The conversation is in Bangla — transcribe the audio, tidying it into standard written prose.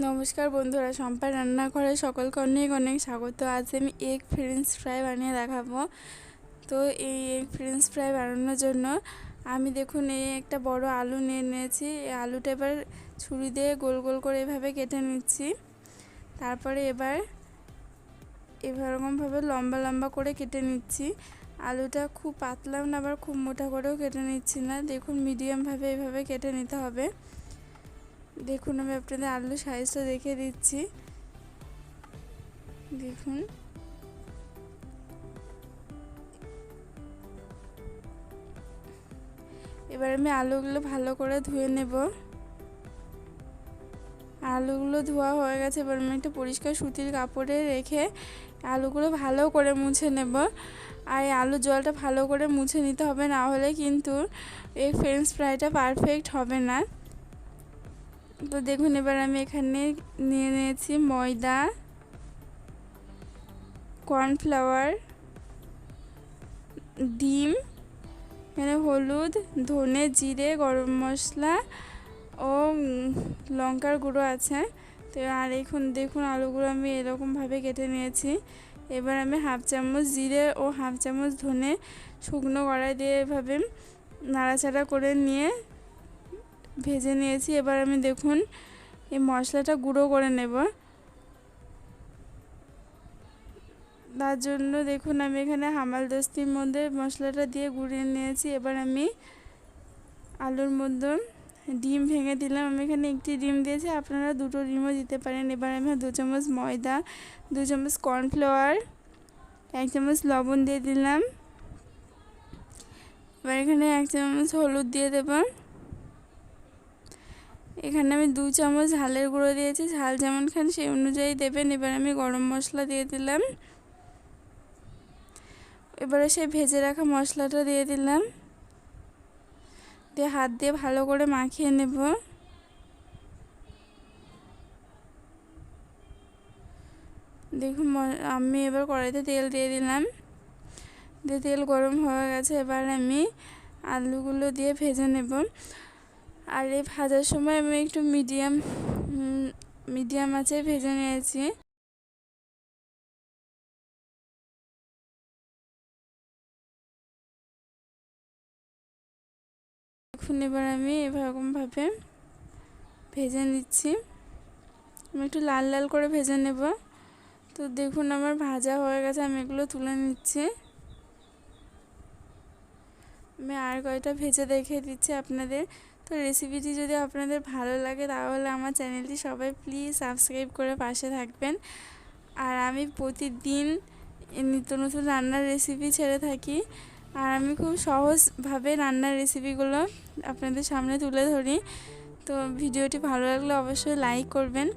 নমস্কার বন্ধুরা, সম্পার রান্নাঘরে সকলকে অনেক অনেক স্বাগত। আজ আমি এগ ফ্রেঞ্চ ফ্রাই বানিয়ে দেখাবো। তো এই এগ ফ্রেঞ্চ ফ্রাই বানানোর জন্য আমি দেখুন একটা বড় আলু নিয়ে নিয়েছি। এই আলুটা এবার ছুরি দিয়ে গোল গোল করে এভাবে কেটে নিচ্ছি। তারপরে এবার এরকমভাবে লম্বা লম্বা করে কেটে নিচ্ছি। আলুটা খুব পাতলাও না, আবার খুব মোটা করেও কেটে নিচ্ছি না। দেখুন মিডিয়ামভাবে এভাবে কেটে নিতে হবে। দেখুন আমি আপনাদের আলুর সাইজটা দেখিয়ে দিচ্ছি। দেখুন এবার আমি আলুগুলো ভালো করে ধুয়ে নেব। আলুগুলো ধোয়া হয়ে গেছে। এবার আমি একটা পরিষ্কার সুতির কাপড়ে রেখে আলুগুলো ভালো করে মুছে নেব। আর এই আলুর জলটা ভালো করে মুছে নিতে হবে, না হলে কিন্তু এই ফ্রেঞ্চ ফ্রাইটা পারফেক্ট হবে না। তো দেখুন এবার আমি এখানে নিয়ে নিয়েছি ময়দা, কর্নফ্লাওয়ার, ডিম, এখানে হলুদ, ধনে, জিরে, গরম মশলা ও লঙ্কার গুঁড়ো আছে। তো আর এখন দেখুন আলুগুলো আমি এরকমভাবে কেটে নিয়েছি। এবার আমি হাফ চামচ জিরে ও হাফ চামচ ধনে শুকনো কড়াই দিয়ে এভাবে নাড়াচাড়া করে নিয়ে ভেজে নিয়েছি। এবার আমি দেখুন এই মশলাটা গুঁড়ো করে নেব। তার জন্য দেখুন আমি এখানে হামালদিস্তার মধ্যে মশলাটা দিয়ে গুঁড়িয়ে নিয়েছি। এবার আমি আলুর মধ্যে ডিম ভেঙে দিলাম। আমি এখানে একটি ডিম দিয়েছি, আপনারা দুটো ডিমও দিতে পারেন। এবার আমি 2 চামচ ময়দা, 2 চামচ কর্নফ্লাওয়ার, 1 চামচ লবণ দিয়ে দিলাম। এবার এখানে 1 চামচ হলুদ দিয়ে দেব। এখানে আমি 2 চামচ ঝালের গুঁড়ো দিয়েছি, ঝাল যেমন খান সেই অনুযায়ী দেবেন। এবার আমি গরম মশলা দিয়ে দিলাম। এবারে সেই ভেজে রাখা মশলাটা দিয়ে দিলাম, দিয়ে হাত দিয়ে ভালো করে মাখিয়ে নেব। দেখুন আমি এবার কড়াইতে তেল দিয়ে দিলাম, দিয়ে তেল গরম হয়ে গেছে। এবার আমি আলুগুলো দিয়ে ভেজে নেব। আর এই ভাজার সময় আমি একটু মিডিয়াম আঁচে ভেজে নিয়েছি। এখন এবার আমি এরকমভাবে ভেজে নিচ্ছি। আমি একটু লাল লাল করে ভেজে নেব। তো দেখুন আমার ভাজা হয়ে গেছে, আমি এগুলো তুলে নিচ্ছি। আমি আর কয়টা ভেজে দেখিয়ে দিচ্ছি আপনাদের। তো রেসিপিটি যদি আপনাদের ভালো লাগে তাহলে আমার চ্যানেলটি সবাই প্লিজ সাবস্ক্রাইব করে পাশে থাকবেন। আর আমি প্রতিদিন নিত্য নতুন রান্নার রেসিপি ছেড়ে থাকি। আর আমি খুব সহজভাবে রান্নার রেসিপিগুলো আপনাদের সামনে তুলে ধরি। তো ভিডিওটি ভালো লাগলে অবশ্যই লাইক করবেন।